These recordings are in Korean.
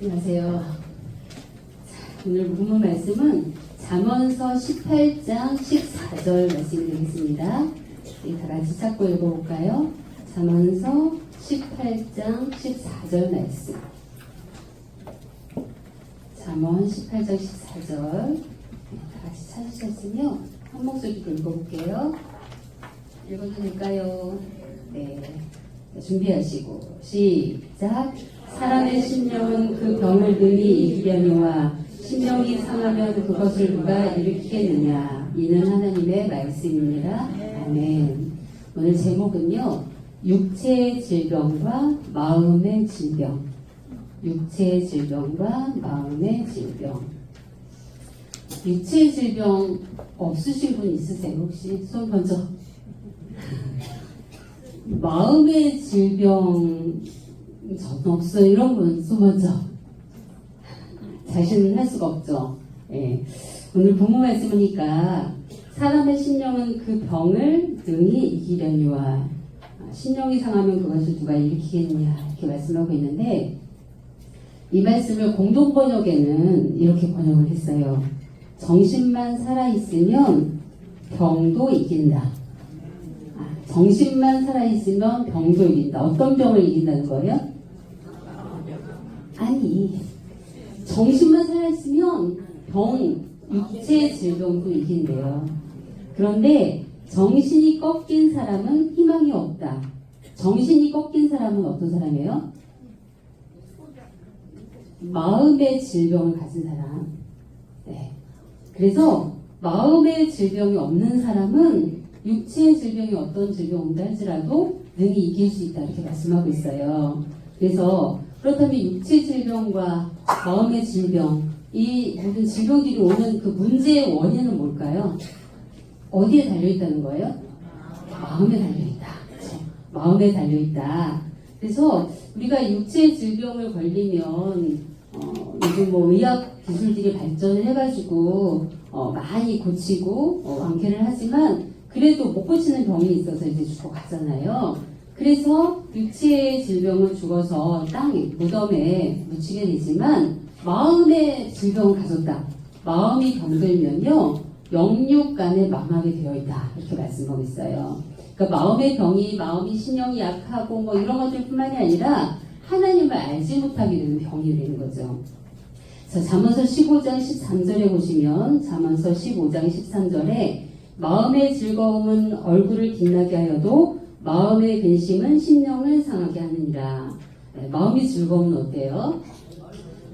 안녕하세요. 오늘 본문 말씀은 잠언서 18장 14절 말씀이 되겠습니다. 다 같이 찾고 읽어볼까요? 잠언서 18장 14절 말씀. 잠언 18장 14절 다 같이 찾으셨으면 한 목소리로 읽어볼게요. 읽어도 될까요? 네. 준비하시고 시작. 사람의 심령은 그 병을 능히 이기려니와 심령이 상하면 그것을 누가 일으키겠느냐. 이는 하나님의 말씀입니다. 아멘. 오늘 제목은요, 육체의 질병과 마음의 질병. 육체의 질병과 마음의 질병. 육체의 질병 없으신 분 있으세요? 혹시 손 먼저. 마음의 질병 저는 없어요. 이런 분 손 먼저. 자신은 할 수가 없죠. 예. 오늘 본문 말씀이니까 사람의 심령은 그 병을 능히 이기려니와 심령이 상하면 그것을 누가 일으키겠냐 이렇게 말씀하고 있는데, 이 말씀을 공동번역에는 이렇게 번역을 했어요. 정신만 살아있으면 병도 이긴다. 정신만 살아있으면 병도 이긴다. 어떤 병을 이긴다는 거예요? 아니, 정신만 살아있으면 육체의 질병도 이긴대요. 그런데 정신이 꺾인 사람은 희망이 없다. 정신이 꺾인 사람은 어떤 사람이에요? 마음의 질병을 가진 사람. 네. 그래서 마음의 질병이 없는 사람은 육체의 질병이 어떤 질병이 온다 할지라도 능히 이길 수 있다 이렇게 말씀하고 있어요. 그래서 그렇다면 육체 질병과 마음의 질병, 이 모든 질병들이 오는 그 문제의 원인은 뭘까요? 어디에 달려있다는 거예요? 마음에 달려있다. 그렇죠? 마음에 달려있다. 그래서 우리가 육체 질병을 걸리면 요즘 의학 기술들이 발전을 해가지고 많이 고치고 완쾌를 하지만 그래도 못 고치는 병이 있어서 이제 죽어가잖아요. 그래서 육체의 질병은 죽어서 땅 무덤에 묻히게 되지만 마음의 질병을 가졌다. 마음이 병들면요, 영육간에 망하게 되어 있다. 이렇게 말씀하고 있어요. 그러니까 마음의 병이 마음이 신령이 약하고 이런 것들뿐만이 아니라 하나님을 알지 못하게 되는 병이 되는 거죠. 자, 잠언서 15장 13절에 보시면 잠언서 15장 13절에 마음의 즐거움은 얼굴을 빛나게 하여도 마음의 근심은 심령을 상하게 하느니라. 네, 마음이 즐거움은 어때요?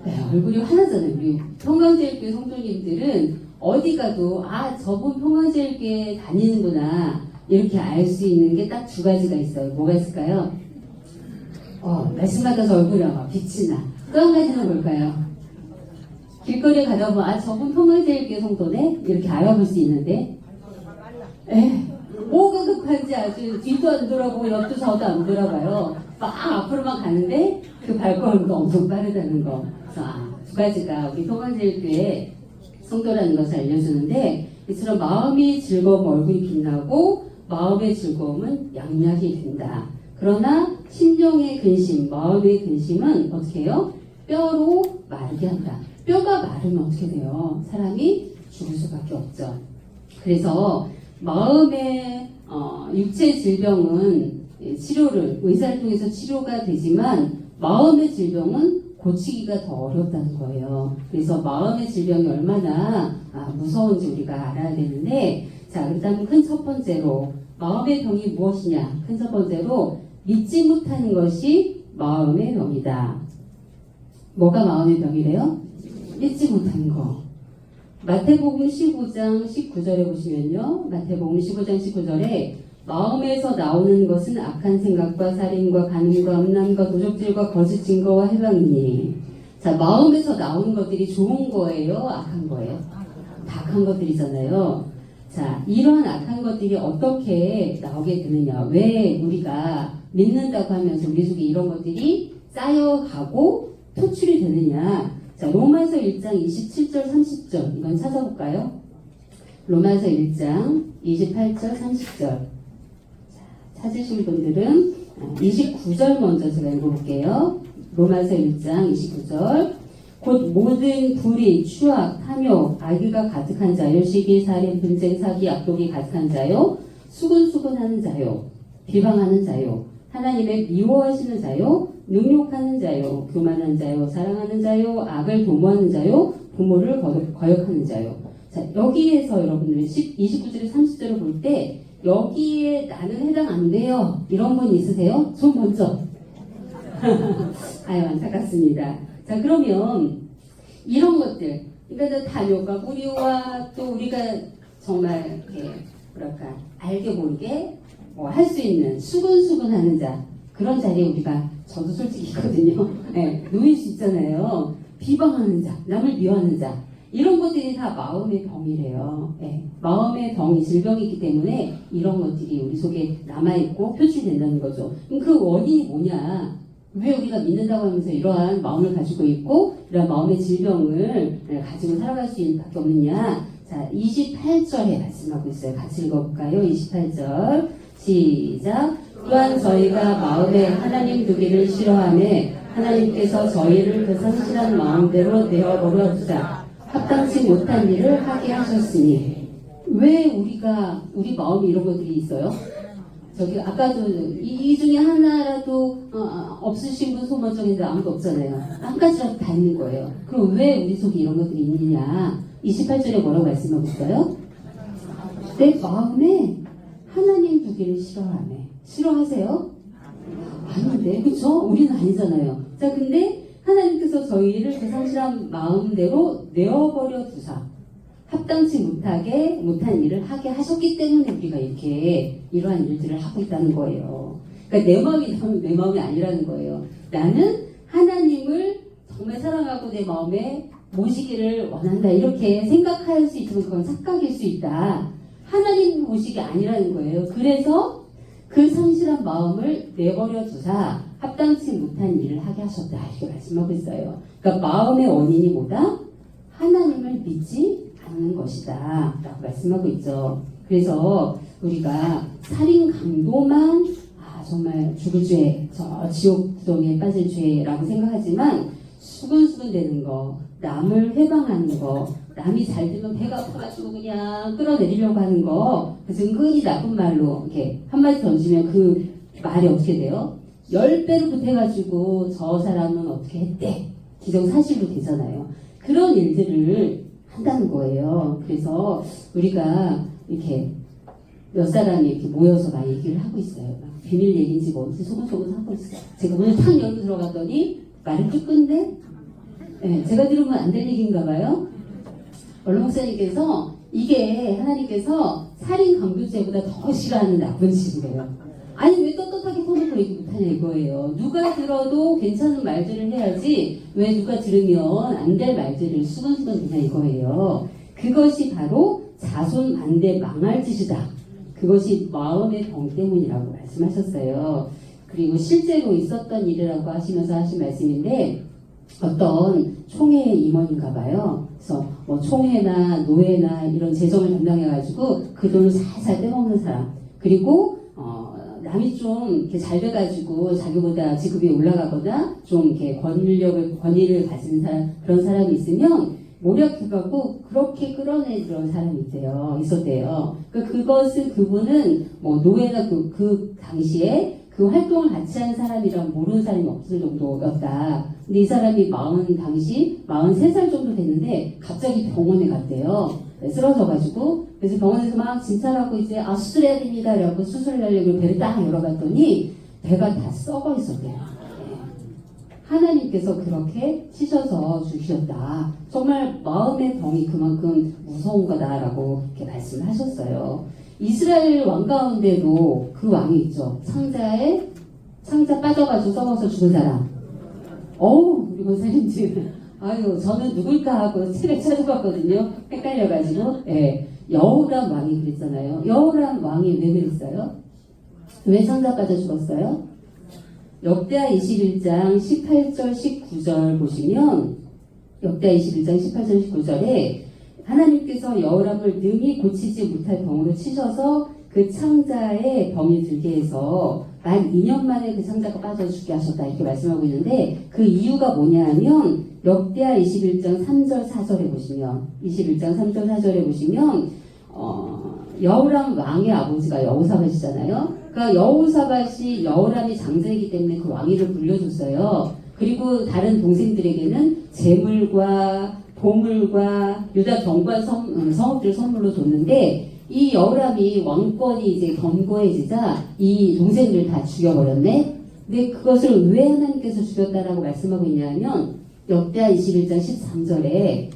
네, 얼굴이 환하잖아요. 우리 평강제일교회 성도님들은 어디 가도 저분 평강제일교회 다니는구나 이렇게 알 수 있는 게 딱 두 가지가 있어요. 뭐가 있을까요? 말씀 받아서 얼굴이 막 빛이 나. 또 한 가지는 뭘까요? 길거리에 가다 보면 저분 평강제일교회 성도네? 이렇게 알아볼 수 있는데, 뭐가 급한지 아주 뒤도 안 돌아보고 옆도 좌우도 안 돌아봐요. 막 앞으로만 가는데 그 발걸음도 엄청 빠르다는 거. 그래서 두 가지가 우리 평강제일교회 성도라는 것을 알려주는데, 이처럼 마음이 즐거움 얼굴이 빛나고 마음의 즐거움은 양약이 된다. 그러나 심령의 근심, 마음의 근심은 어떻게 해요? 뼈로 마르게 한다. 뼈가 마르면 어떻게 돼요? 사람이 죽을 수밖에 없죠. 그래서 마음의 육체 질병은 의사를 통해서 치료가 되지만 마음의 질병은 고치기가 더 어렵다는 거예요. 그래서 마음의 질병이 얼마나 무서운지 우리가 알아야 되는데, 자, 그렇다면 큰 첫 번째로 마음의 병이 무엇이냐? 큰 첫 번째로 믿지 못하는 것이 마음의 병이다. 뭐가 마음의 병이래요? 믿지 못하는 거. 마태복음 15장 19절에 보시면요. 마태복음 15장 19절에 마음에서 나오는 것은 악한 생각과 살인과 간음과 음란과 도적질과 거짓 증거와 해방이니. 자, 마음에서 나오는 것들이 좋은 거예요? 악한 거예요? 다 악한 것들이잖아요. 자, 이런 악한 것들이 어떻게 나오게 되느냐. 왜 우리가 믿는다고 하면서 우리 속에 이런 것들이 쌓여가고 토출이 되느냐. 자, 로마서 1장 27절 30절 이건 찾아볼까요? 로마서 1장 28절 30절 찾으신 분들은 29절 먼저 제가 읽어볼게요. 로마서 1장 29절. 곧 모든 불의, 추악, 탐욕, 악의가 가득한 자요, 시기, 살인, 분쟁, 사기, 악독이 가득한 자요, 수근수근하는 자요, 비방하는 자요, 하나님의 미워하시는 자요, 능욕하는 자요, 교만한 자요, 사랑하는 자요, 악을 도모하는 자요, 부모를 거역하는 자요. 자, 여기에서 여러분들 29절에 30절을 볼 때 여기에 나는 해당 안 돼요. 이런 분 있으세요? 손 먼저. 아유, 안타깝습니다. 자, 그러면 이런 것들, 그러니까 탐욕과 무리와 또 우리가 정말 이렇게 뭐랄까 알게 모르게 뭐 할 수 있는 수근수근하는 자, 그런 자리에 우리가 저도 솔직히 있거든요. 네, 놓일 수 있잖아요. 비방하는 자, 남을 미워하는 자, 이런 것들이 다 마음의 병이래요. 네, 마음의 병이 질병이기 때문에 이런 것들이 우리 속에 남아있고 표출된다는 거죠. 그럼 그 원인이 뭐냐? 왜 우리가 믿는다고 하면서 이러한 마음을 가지고 있고 이런 마음의 질병을 가지고 살아갈 수 있는 밖에 없느냐? 자, 28절에 말씀하고 있어요. 같이 읽어볼까요? 28절 시작. 또한 저희가 마음에 하나님 두기를 싫어하며 하나님께서 저희를 그 성실한 마음대로 내어버려 두자 합당치 못한 일을 하게 하셨으니. 왜 우리 마음에 이런 것들이 있어요? 저기 아까도 이 중에 하나라도 없으신 분 손 먼저 있는데 아무도 없잖아요. 한 가지라도 다 있는 거예요. 그럼 왜 우리 속에 이런 것들이 있느냐? 28절에 뭐라고 말씀하고 있어요? 내 마음에 하나님 두기를 싫어하네. 싫어하세요? 아닌데, 그쵸? 우리는 아니잖아요. 자, 근데 하나님께서 저희를 그 성실한 마음대로 내어버려 두사 합당치 못한 일을 하게 하셨기 때문에 우리가 이렇게 이러한 일들을 하고 있다는 거예요. 그러니까 내 마음이 내 마음이 아니라는 거예요. 나는 하나님을 정말 사랑하고 내 마음에 모시기를 원한다. 이렇게 생각할 수 있으면 그건 착각일 수 있다. 하나님 모시기 아니라는 거예요. 그래서 그 성실한 마음을 내버려 두사 합당치 못한 일을 하게 하셨다. 이렇게 말씀하고 있어요. 그러니까 마음의 원인이 뭐다? 하나님을 믿지 않는 것이다 라고 말씀하고 있죠. 그래서 우리가 살인 강도만 정말 죽을 죄, 지옥 구덩이에 빠질 죄라고 생각하지만 수근수근 되는 거, 남을 해방하는 거, 남이 잘 되면 배가 아파가지고 그냥 끌어내리려고 하는 거, 그래서 은근히 나쁜 말로 이렇게 한마디 던지면 그 말이 어떻게 돼요? 10배로 보태가지고 저 사람은 어떻게 했대? 기정사실로 되잖아요. 그런 일들을 한다는 거예요. 그래서 우리가 이렇게 몇 사람이 이렇게 모여서 막 얘기를 하고 있어요. 비밀 얘기인지 뭔지 소근소근 하고 있어요. 제가 오늘 탁 열고 들어갔더니 말을 쭉 끊네? 네, 제가 들으면 안 될 얘기인가 봐요. 원로 목사님께서 이게 하나님께서 살인 강도죄보다 더 싫어하는 나쁜 짓이래요. 아니 왜 떳떳하게 터놓고 얘기 못하냐 이거예요. 누가 들어도 괜찮은 말들을 해야지 왜 누가 들으면 안 될 말들을 수근수근 그냥 이거예요. 그것이 바로 자손 만대 망할 짓이다. 그것이 마음의 병 때문이라고 말씀하셨어요. 그리고 실제로 있었던 일이라고 하시면서 하신 말씀인데 어떤 총회 임원인가 봐요. 그래서 뭐 총회나 노회나 이런 재정을 담당해가지고 그 돈을 살살 떼먹는 사람. 그리고 남이 좀 이렇게 잘 돼가지고 자기보다 직급이 올라가거나 좀 이렇게 권위를 가진 사람, 그런 사람이 있으면 모략해갖고 그렇게 끌어내는 사람이 있었대요. 그러니까 그분은 뭐 노예나 그 당시에 그 활동을 같이 한 사람이랑 모르는 사람이 없을 정도였다. 근데 이 사람이 43살 정도 됐는데 갑자기 병원에 갔대요. 쓰러져가지고. 그래서 병원에서 막 진찰하고 이제 수술해야 됩니다. 이러고 수술을 하려고 배를 딱 열어봤더니 배가 다 썩어 있었대요. 하나님께서 그렇게 치셔서 주셨다. 정말 마음의 병이 그만큼 무서운 거다라고 이렇게 말씀을 하셨어요. 이스라엘 왕 가운데도 그 왕이 있죠. 창자 빠져가지고 썩어서 죽은 사람. 우리 권사님들. 저는 누굴까 하고 책을 찾아봤거든요. 헷갈려가지고. 여호람 왕이 그랬잖아요. 여호람 왕이 왜 그랬어요? 왜 창자 빠져 죽었어요? 역대하 21장 18절 19절 보시면 역대하 21장 18절 19절에 하나님께서 여호람을 능히 고치지 못할 병으로 치셔서 그 창자에 병이 들게 해서 만 2년 만에 그 창자가 빠져 죽게 하셨다 이렇게 말씀하고 있는데 그 이유가 뭐냐 하면 역대하 21장 3절 4절에 보시면 21장 3절 4절에 보시면 여호람 왕의 아버지가 여호사밧이잖아요. 그러니까 여호사밧이 여호람이 장자이기 때문에 그 왕위를 물려줬어요. 그리고 다른 동생들에게는 재물과 보물과 유다 경관 성읍들 선물로 줬는데 이 여호람이 왕권이 이제 견고해지자 이 동생들 다 죽여버렸네. 근데 그것을 왜 하나님께서 죽였다라고 말씀하고 있냐면 역대하 21장 13절에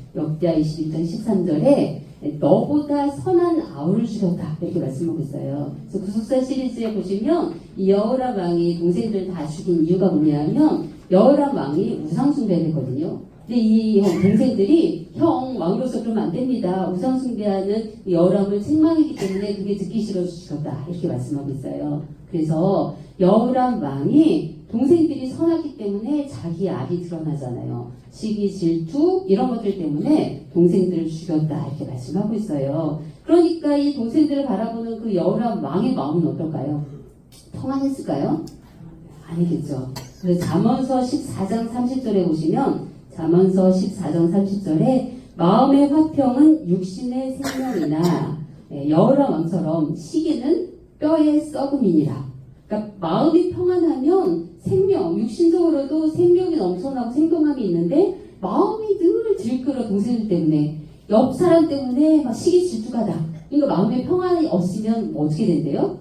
너보다 선한 아우를 죽였다 이렇게 말씀하고 있어요. 그래서 구속사 시리즈에 보시면 이 여호람 왕이 동생들 다 죽인 이유가 뭐냐면 여호람 왕이 우상숭배를 했거든요. 근데 이 동생들이 형 왕으로서 그러면 안 됩니다. 우상숭배하는 여호람을 책망했기 때문에 그게 듣기 싫어서 죽였다 이렇게 말씀하고 있어요. 그래서 여호람 왕이 동생들이 선하기 때문에 자기 악이 드러나잖아요. 시기, 질투 이런 것들 때문에 동생들을 죽였다 이렇게 말씀하고 있어요. 그러니까 이 동생들을 바라보는 그 여호람 왕의 마음은 어떨까요? 평안했을까요? 아니겠죠. 그래서 잠언서 14장 30절에 보시면 잠언서 14장 30절에 마음의 화평은 육신의 생명이나 여호람 왕처럼 시기는 뼈의 썩음이니라. 그러니까 마음이 평안하면 생명, 육신적으로도 생명이 넘쳐나고 생동함이 있는데 마음이 늘 들끓어 동생들 때문에 옆 사람 때문에 막 시기 질투가 나. 그러니까 마음의 평안이 없으면 뭐 어떻게 된대요?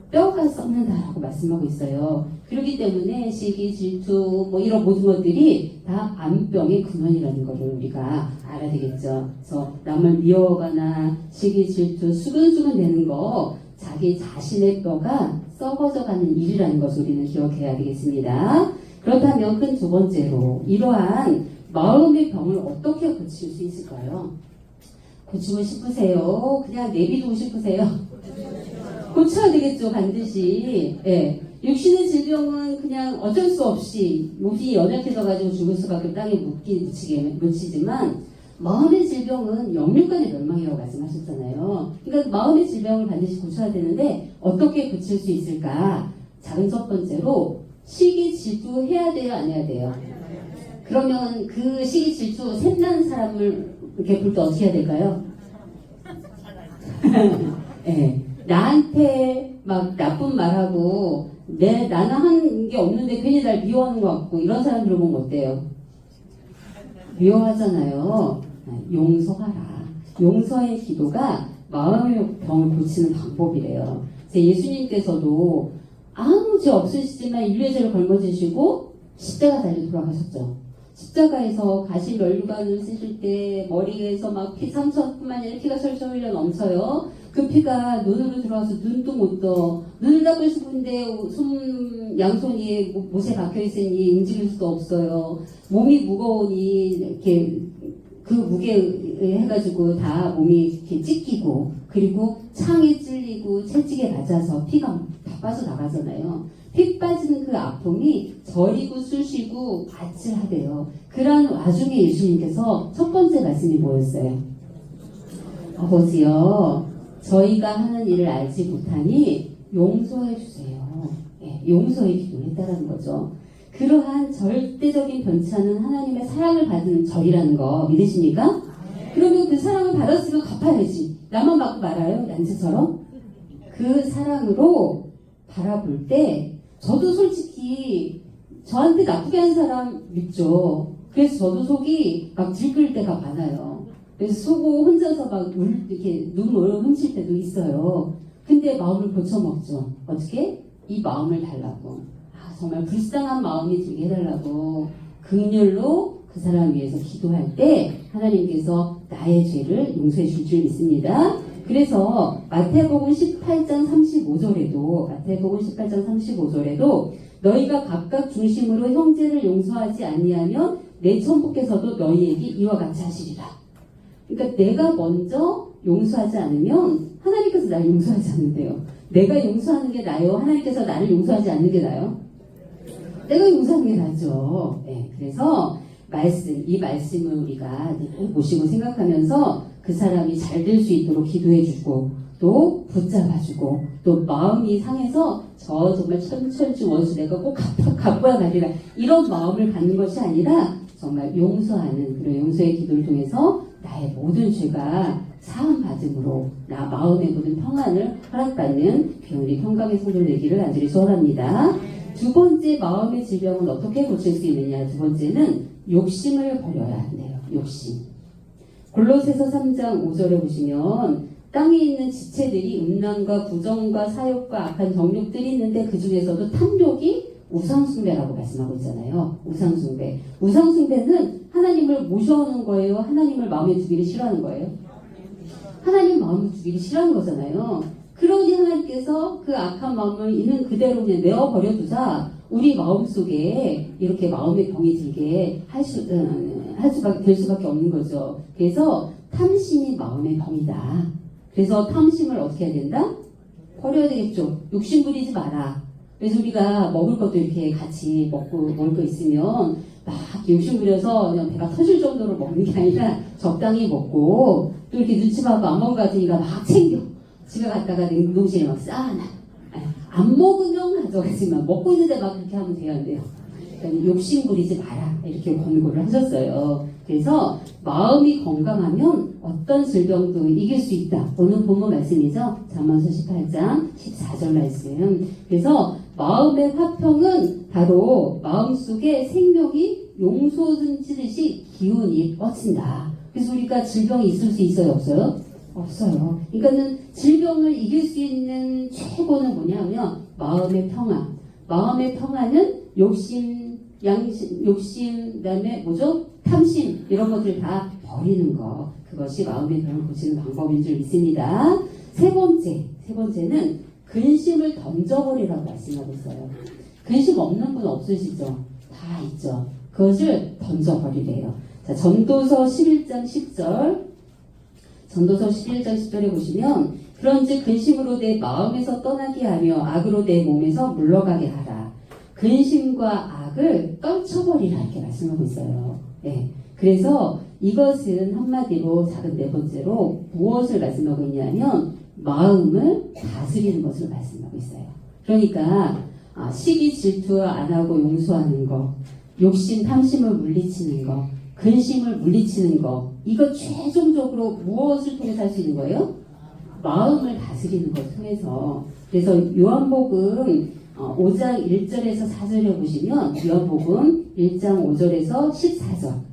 뼈가 썩는다라고 말씀하고 있어요. 그렇기 때문에 시기, 질투, 뭐 이런 모든 것들이 다 암병의 근원이라는 것을 우리가 알아야 되겠죠. 그래서 남을 미워하거나 시기, 질투, 수근수근 되는 거 자기 자신의 뼈가 썩어져가는 일이라는 것을 우리는 기억해야 되겠습니다. 그렇다면 큰 두 번째로 이러한 마음의 병을 어떻게 고칠 수 있을까요? 고치고 싶으세요? 그냥 내비두고 싶으세요? 고쳐야 되겠죠, 반드시. 예. 육신의 질병은 그냥 어쩔 수 없이 몸이 연약해져가지고 죽을 수밖에 땅에 묻히지만 마음의 질병은 영육간의 멸망이라고 말씀하셨잖아요. 그러니까 마음의 질병을 반드시 고쳐야 되는데 어떻게 고칠 수 있을까? 작은 첫 번째로 시기 질투 해야 돼요, 안 해야 돼요? 그러면 그 시기 질투 샘난 사람을 이렇게 볼 때 어떻게 해야 될까요? 네. 나한테 막 나쁜 말하고 나는 한 게 없는데 괜히 날 미워하는 것 같고 이런 사람들 보면 어때요? 미워하잖아요. 용서하라. 용서의 기도가 마음의 병을 고치는 방법이래요. 예수님께서도 아무 죄 없으시지만 인류의 죄를 걸머지시고 십자가 달려 돌아가셨죠. 십자가에서 가시 면류관을 쓰실 때 머리에서 막 피 상처뿐만 아니라 피가 철철 흘려 넘쳐요. 그 피가 눈으로 들어와서 눈도 못 떠. 눈을 닦고 싶은데 양손이 못에 박혀있으니 움직일 수도 없어요. 몸이 무거우니 이렇게 그 무게에 해가지고 다 몸이 이렇게 찢기고 그리고 창에 찔리고 채찍에 맞아서 피가 다 빠져나가잖아요. 피 빠지는 그 아픔이 저리고 쑤시고 아찔하대요. 그런 와중에 예수님께서 첫 번째 말씀이 뭐였어요? 아버지여 저희가 하는 일을 알지 못하니 용서해 주세요. 네, 용서의 기도를 했다는 거죠. 그러한 절대적인 변치 않는 하나님의 사랑을 받은 저희라는 거 믿으십니까? 그러면 그 사랑을 받았으면 갚아야지. 나만 받고 말아요? 얀치처럼? 그 사랑으로 바라볼 때 저도 솔직히 저한테 나쁘게 한 사람 믿죠. 그래서 저도 속이 막 들끓을 때가 많아요. 그래서 속고 혼자서 막 이렇게 눈물을 훔칠 때도 있어요. 근데 마음을 고쳐먹죠. 어떻게? 이 마음을 달라고. 정말 불쌍한 마음이 들게 해달라고 긍휼로 그 사람 위해서 기도할 때 하나님께서 나의 죄를 용서해 줄 줄 믿습니다. 그래서 마태복음 18장 35절에도 너희가 각각 중심으로 형제를 용서하지 아니하면 내 천부께서도 너희에게 이와 같이 하시리라. 그러니까 내가 먼저 용서하지 않으면 하나님께서 나를 용서하지 않는데요. 내가 용서하는 게 나요? 하나님께서 나를 용서하지 않는 게 나요? 내가 용서하는 게 낫죠. 네, 그래서 이 말씀을 우리가 모시고 생각하면서 그 사람이 잘 될 수 있도록 기도해 주고 또 붙잡아주고 또 마음이 상해서 저 정말 천천주 원수 내가 꼭 갚아야 말이라 이런 마음을 갖는 것이 아니라 정말 용서하는 그런 용서의 기도를 통해서 나의 모든 죄가 사함받음으로 나 마음의 모든 평안을 허락받는 우리 평강의 성도를 되기를 간절히 소원합니다. 두 번째 마음의 질병은 어떻게 고칠 수 있느냐. 두 번째는 욕심을 버려야 한대요. 욕심. 골로새서 3장 5절에 보시면 땅에 있는 지체들이 음란과 부정과 사욕과 악한 정욕들이 있는데 그 중에서도 탐욕이 우상숭배라고 말씀하고 있잖아요. 우상숭배. 우상숭배는 하나님을 모셔오는 거예요? 하나님을 마음에 두기를 싫어하는 거예요? 하나님 마음에 두기를 싫어하는 거잖아요. 그러니 하나님께서 그 악한 마음을 있는 그대로 그냥 내어버려두자 우리 마음속에 이렇게 마음의 병이 들게 될 수밖에 없는 거죠. 그래서 탐심이 마음의 병이다. 그래서 탐심을 어떻게 해야 된다? 버려야 되겠죠. 욕심 부리지 마라. 그래서 우리가 먹을 것도 이렇게 같이 먹을 거 있으면 막 욕심 부려서 그냥 배가 터질 정도로 먹는 게 아니라 적당히 먹고 또 이렇게 눈치 봐도 안 먹은 것 같으니까 막 챙겨. 집에 갔다가 냉동실에 막 쌓아놔. 안 먹으면 가져가지만 먹고 있는데 막 그렇게 하면 돼야 돼요. 그러니까 욕심 부리지 마라. 이렇게 권고를 하셨어요. 그래서 마음이 건강하면 어떤 질병도 이길 수 있다. 오늘 본문 말씀이죠. 잠언서 18장 14절 말씀. 그래서 마음의 화평은 바로 마음속에 생명이 용솟음치듯이 기운이 뻗친다. 그래서 우리가 질병이 있을 수 있어요? 없어요? 없어요. 그러니까는 질병을 이길 수 있는 최고는 뭐냐면 마음의 평안. 마음의 평안은 욕심, 그다음에 뭐죠? 탐심 이런 것들 다 버리는 거. 그것이 마음의 병을 고치는 방법인 줄 믿습니다. 세 번째는 근심을 던져버리라고 말씀하고 있어요. 근심 없는 분 없으시죠? 다 있죠. 그것을 던져버리래요. 자, 전도서 11장 10절. 전도서 11장 10절에 보시면 그런즉 근심으로 내 마음에서 떠나게 하며 악으로 내 몸에서 물러가게 하라. 근심과 악을 떨쳐버리라 이렇게 말씀하고 있어요. 네. 그래서 이것은 한마디로 작은 네 번째로 무엇을 말씀하고 있냐면 마음을 다스리는 것을 말씀하고 있어요. 그러니까 시기 질투 안 하고 용서하는 거, 욕심 탐심을 물리치는 거, 근심을 물리치는 거, 이거 최종적으로 무엇을 통해서 할 수 있는 거예요? 마음을 다스리는 것을 통해서. 그래서 요한복음 5장 1절에서 4절에 보시면 요한복음 1장 5절에서 14절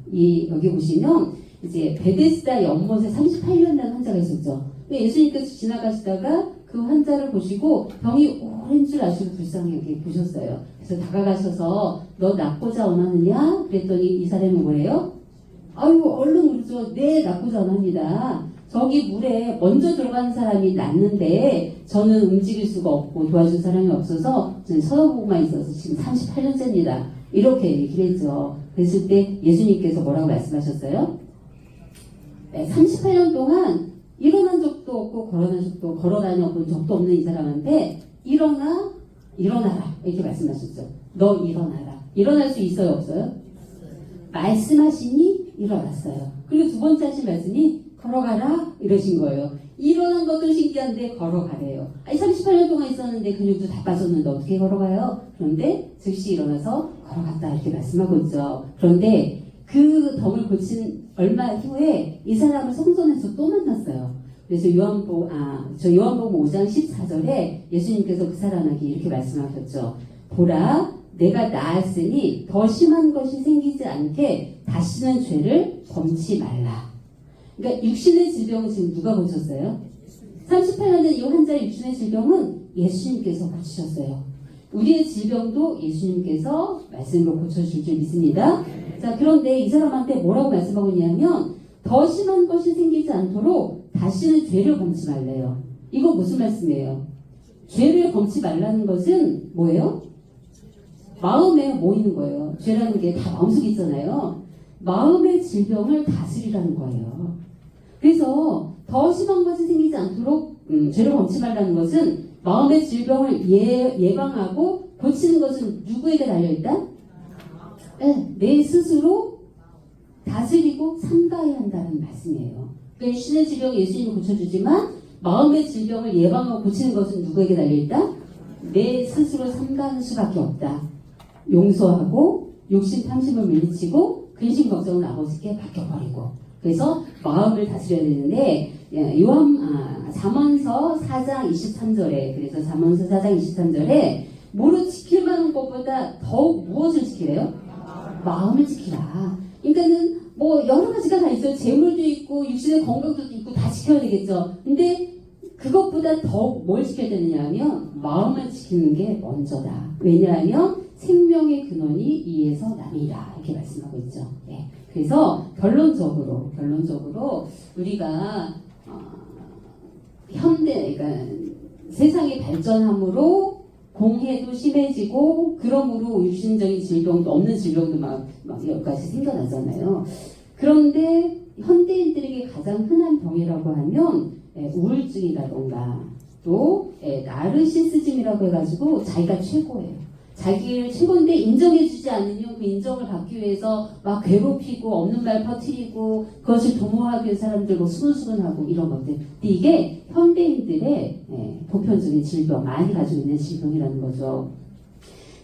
여기 보시면 이제 베데스다 연못에 38년 된 환자가 있었죠. 예수님께서 지나가시다가 그 환자를 보시고 병이 오랜 줄 아시고 불쌍하게 보셨어요. 그래서 다가가셔서 너 낫고자 원하느냐? 그랬더니 이 사람이 뭐래요? 아이고 얼른 그러죠. 네, 낫고자 원합니다. 저기 물에 먼저 들어가는 사람이 낫는데 저는 움직일 수가 없고 도와줄 사람이 없어서 저는 서러보고만 있어서 지금 38년째입니다. 이렇게 얘기를 했죠. 그랬을 때 예수님께서 뭐라고 말씀하셨어요? 네, 38년 동안 일어난 적도 없고 걸어다녀 본 적도 없는 이 사람한테 일어나라 이렇게 말씀하셨죠. 너 일어나라. 일어날 수 있어요? 없어요? 말씀하시니 일어났어요. 그리고 두 번째 하신 말씀이 걸어가라 이러신 거예요. 일어난 것도 신기한데 걸어가래요. 38년 동안 있었는데 근육도 다 빠졌는데 어떻게 걸어가요? 그런데 즉시 일어나서 걸어갔다 이렇게 말씀하고 있죠. 그런데 그 병을 고친 얼마 후에 이 사람을 성전에서 또 만났어요. 그래서 요한복음 5장 14절에 예수님께서 그 사람에게 이렇게 말씀하셨죠. 보라, 내가 나았으니 더 심한 것이 생기지 않게 다시는 죄를 범치 말라. 그러니까 육신의 질병은 지금 누가 고쳤어요? 38년 된 이 환자의 육신의 질병은 예수님께서 고치셨어요. 우리의 질병도 예수님께서 말씀으로 고쳐주실 줄 믿습니다. 자, 그런데 이 사람한테 뭐라고 말씀하고 있냐면 더 심한 것이 생기지 않도록 다시는 죄를 범치 말래요. 이거 무슨 말씀이에요? 죄를 범치 말라는 것은 뭐예요? 마음에 모이는 거예요. 죄라는 게 다 마음속에 있잖아요. 마음의 질병을 다스리라는 거예요. 그래서 더 심한 것이 생기지 않도록 죄를 범치 말라는 것은 마음의 질병을 예방하고 고치는 것은 누구에게 달려있다? 네, 내 스스로 다스리고 삼가야 한다는 말씀이에요. 그러니까 신의 질병 예수님이 고쳐주지만 마음의 질병을 예방하고 고치는 것은 누구에게 달려있다? 내 스스로 삼가는 수밖에 없다. 용서하고 욕심 탐심을 물리치고 근심 걱정을 아버지께 맡겨버리고, 그래서 마음을 다스려야 되는데, 잠언서 4장 23절에, 그래서 잠언서 4장 23절에 뭐로 지킬 만한 것보다 더욱 무엇을 지키래요? 마음을 지키라. 그러니까는 뭐 여러 가지가 다 있어요. 재물도 있고 육신의 건강도 있고 다 지켜야 되겠죠. 근데 그것보다 더욱 뭘 지켜야 되느냐 하면 마음을 지키는 게 먼저다. 왜냐하면 생명의 근원이 이에서 남이라, 이렇게 말씀하고 있죠. 네. 그래서 결론적으로 우리가 그러니까 세상이 발전함으로 공해도 심해지고, 그러므로 육신적인 질병도, 없는 질병도 막 여러 가지 생겨나잖아요. 그런데 현대인들에게 가장 흔한 병이라고 하면 우울증이라던가 또 나르시시즘이라고 해가지고 자기가 최고예요. 자기를 최고인데 인정해주지 않으면 그 인정을 받기 위해서 막 괴롭히고 없는 말 퍼뜨리고 그것을 도모하기 위해 사람들 뭐 수근수근하고 이런 것들. 근데 이게 현대인들의 보편적인 질병, 많이 가지고 있는 질병이라는 거죠.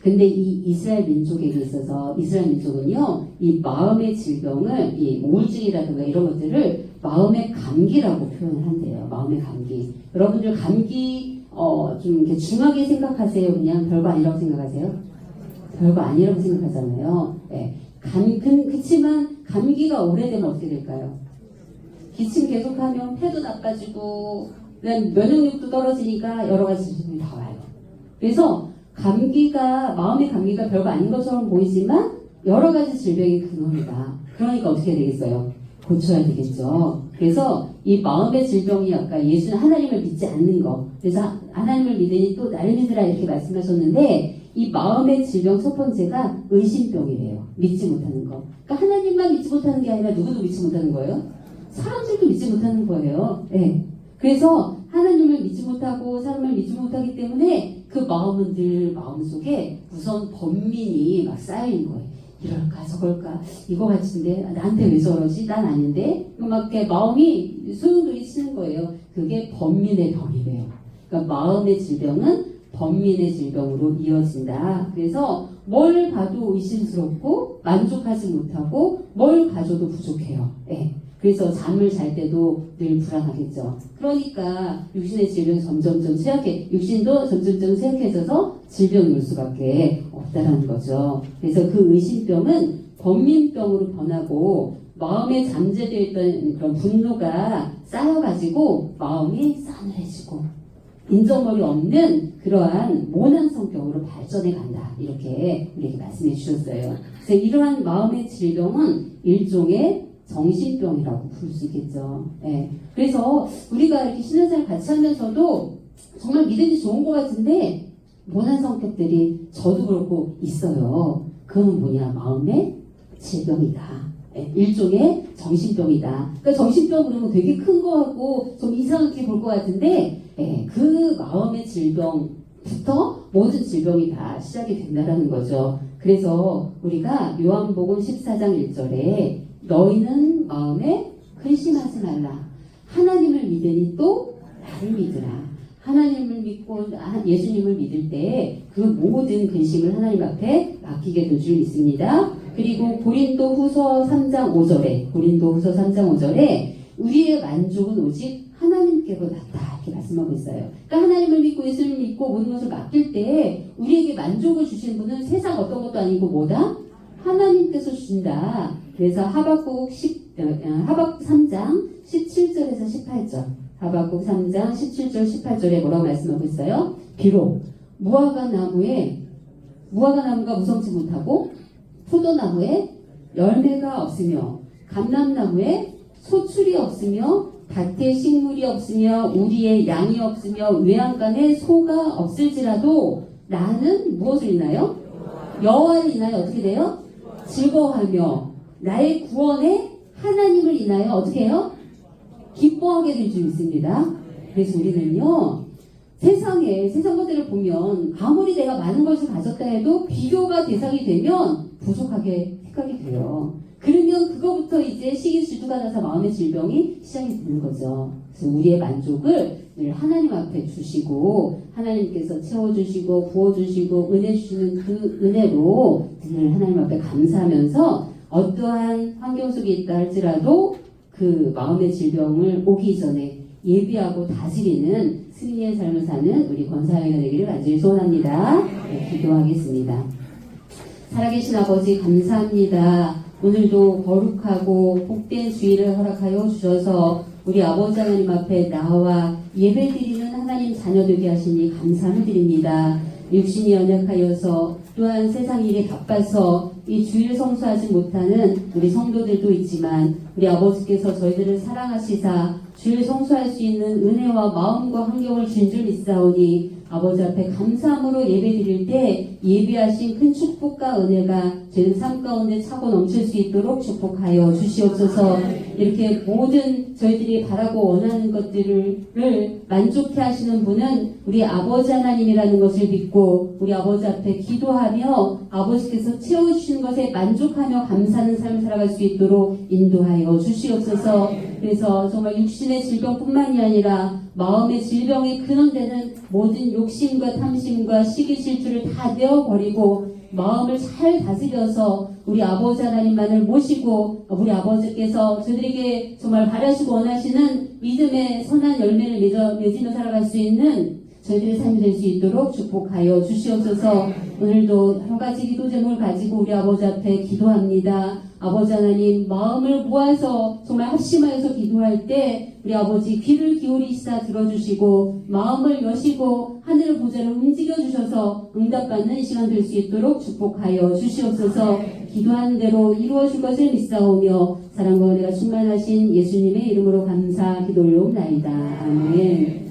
근데 이 이스라엘 민족에게 있어서, 이스라엘 민족은요, 이 마음의 질병을, 이 우울증이라든가 이런 것들을 마음의 감기라고 표현을 한대요. 마음의 감기. 여러분들 감기 좀 이렇게 중하게 생각하세요? 그냥 별거 아니라고 생각하세요? 별거 아니라고 생각하잖아요. 네. 그치만 감기가 오래되면 어떻게 될까요? 기침 계속하면 폐도 나빠지고, 면역력도 떨어지니까 여러 가지 질병이 다 와요. 그래서 마음의 감기가 별거 아닌 것처럼 보이지만 여러 가지 질병의 근원이다. 그러니까 어떻게 되겠어요? 고쳐야 되겠죠. 그래서 이 마음의 질병이 아까 예수는 하나님을 믿지 않는 거. 그래서 하나님을 믿으니 또 나를 믿으라 이렇게 말씀하셨는데, 이 마음의 질병 첫 번째가 의심병이래요. 믿지 못하는 거. 그러니까 하나님만 믿지 못하는 게 아니라 누구도 믿지 못하는 거예요? 사람들도 믿지 못하는 거예요. 네. 그래서 하나님을 믿지 못하고 사람을 믿지 못하기 때문에 그 마음은 늘 마음속에 우선 번민이 막 쌓인 거예요. 이럴까 저럴까 이거 같은데 나한테 왜 저러지? 난 아닌데? 막 이렇게 마음이 소용돌이 치는 거예요. 그게 번민의 병이래요. 그러니까 마음의 질병은 번민의 질병으로 이어진다. 그래서 뭘 봐도 의심스럽고 만족하지 못하고 뭘 가져도 부족해요. 네. 그래서 잠을 잘 때도 늘 불안하겠죠. 그러니까 육신의 질병이 점점점 육신도 점점점 취약해져서 질병이 올 수밖에 없다라는 거죠. 그래서 그 의심병은 번민병으로 변하고, 마음에 잠재되어 있던 그런 분노가 쌓여가지고 마음이 싸늘해지고 인정머리 없는 그러한 모난 성격으로 발전해 간다. 이렇게 우리에게 말씀해 주셨어요. 그래서 이러한 마음의 질병은 일종의 정신병이라고 부를 수 있겠죠. 예. 그래서 우리가 이렇게 신앙생활 같이 하면서도 정말 믿음이 좋은 것 같은데 모난 성격들이 저도 그렇고 있어요. 그건 뭐냐? 마음의 질병이다. 예. 일종의 정신병이다. 그러니까 정신병 그러면 되게 큰 거 하고 좀 이상하게 볼 것 같은데, 예. 그 마음의 질병부터 모든 질병이 다 시작이 된다라는 거죠. 그래서 우리가 요한복음 14장 1절에 너희는 마음에 근심하지 말라. 하나님을 믿으니 또 나를 믿으라. 하나님을 믿고 예수님을 믿을 때 그 모든 근심을 하나님 앞에 맡기게 될 줄 믿습니다. 그리고 고린도 후서 3장 5절에 우리의 만족은 오직 하나님께로났다. 이렇게 말씀하고 있어요. 그러니까 하나님을 믿고 예수님을 믿고 모든 것을 맡길 때 우리에게 만족을 주신 분은 세상 어떤 것도 아니고 뭐다? 하나님께서 주신다. 그래서 하박국 3장 17절에서 18절. 하박국 3장 17절 18절에 뭐라고 말씀하고 있어요? 비록 무화과 나무가 무성치 못하고 포도나무에 열매가 없으며 감람나무에 소출이 없으며 밭에 식물이 없으며 우리의 양이 없으며 외양간에 소가 없을지라도 나는 무엇을 인하여? 여호와를 인하여 어떻게 돼요? 즐거워하며 나의 구원에 하나님을 인하여 어떻게 해요? 기뻐하게 될 줄 믿습니다. 그래서 우리는요, 세상 것들을 보면 아무리 내가 많은 것을 가졌다 해도 비교가 대상이 되면 부족하게 생각이 돼요. 그러면 그거부터 이제 시기 질투가 나서 마음의 질병이 시작이 되는 거죠. 그래서 우리의 만족을 늘 하나님 앞에 주시고 하나님께서 채워주시고 부어주시고 은혜 주시는 그 은혜로 늘 하나님 앞에 감사하면서 어떠한 환경 속에 있다 할지라도 그 마음의 질병을 오기 전에 예비하고 다스리는 승리의 삶을 사는 우리 권사회가 되기를 간절히 소원합니다. 네, 기도하겠습니다. 살아계신 아버지 감사합니다. 오늘도 거룩하고 복된 주일을 허락하여 주셔서 우리 아버지 하나님 앞에 나와 예배드리는 하나님 자녀 되게 하시니 감사를 드립니다. 육신이 연약하여서 또한 세상 일에 바빠서 이 주일 성수하지 못하는 우리 성도들도 있지만 우리 아버지께서 저희들을 사랑하시사 주일 성수할 수 있는 은혜와 마음과 환경을 준 줄 믿사오니 아버지 앞에 감사함으로 예배드릴 때 예비하신 큰 축복과 은혜가 저희들 삶 가운데 차고 넘칠 수 있도록 축복하여 주시옵소서. 이렇게 모든 저희들이 바라고 원하는 것들을 만족해 하시는 분은 우리 아버지 하나님이라는 것을 믿고 우리 아버지 앞에 기도하며 아버지께서 채워주시는 것에 만족하며 감사하는 삶을 살아갈 수 있도록 인도하여 주시옵소서. 그래서 정말 육신의 질병뿐만이 아니라 마음의 질병의 근원되는 모든 욕심과 탐심과 시기 질투를 다 내어버리고 마음을 잘 다스려서 우리 아버지 하나님만을 모시고 우리 아버지께서 저들에게 정말 바라시고 원하시는 믿음의 선한 열매를 맺으며 살아갈 수 있는 저희들의 삶이 될 수 있도록 축복하여 주시옵소서. 오늘도 여러 가지 기도 제목을 가지고 우리 아버지 앞에 기도합니다. 아버지 하나님 마음을 모아서 정말 합심하여서 기도할 때 우리 아버지 귀를 기울이시다 들어주시고 마음을 여시고 하늘 보좌를 움직여 주셔서 응답받는 이 시간 될 수 있도록 축복하여 주시옵소서. 기도한 대로 이루어질 것을 믿사오며 사랑과 은혜가 충만하신 예수님의 이름으로 감사 기도 올려옵나이다. 아멘.